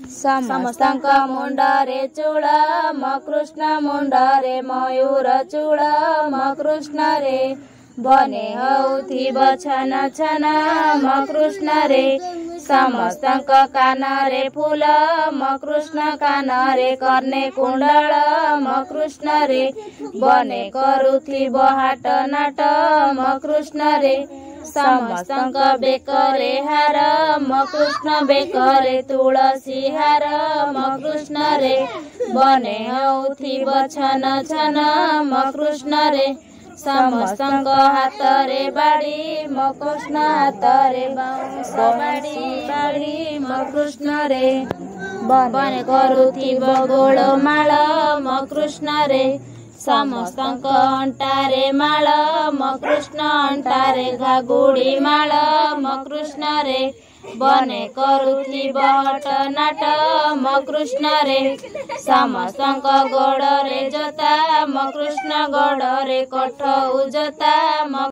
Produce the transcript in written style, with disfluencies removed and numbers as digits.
समस्तंक मुंडरे चूड़ म कृष्ण मुंडरे मयूर चूड़ म कृष्ण रे बने हौथी बछन छन म कृष्ण रे समस्तंक कान रे फूल म कृष्ण कान रे कर्णे कुंडल म कृष्ण रे बने करुथी बहाट नाट म कृष्ण रे समस्तंक बेकरे हार म कृष्ण बेकरे तुलसी हार म कृष्ण रे बने हौथी बछन छन म कृष्ण रे समस्तंक हाथ रे बाड़ी म कृष्ण हाथ रे बाउंस बाड़ी म कृष्ण रे बने करुथी बगोल माल म कृष्ण रे समस्तंक अंटारे माल म कृष्ण अंटारे घागुड़ी माल म कृष्ण रे बने करुथी बहट नाट म कृष्ण रे समस्तंक गोड़ रे जोता म कृष्ण गोड़ रे कठ जोता म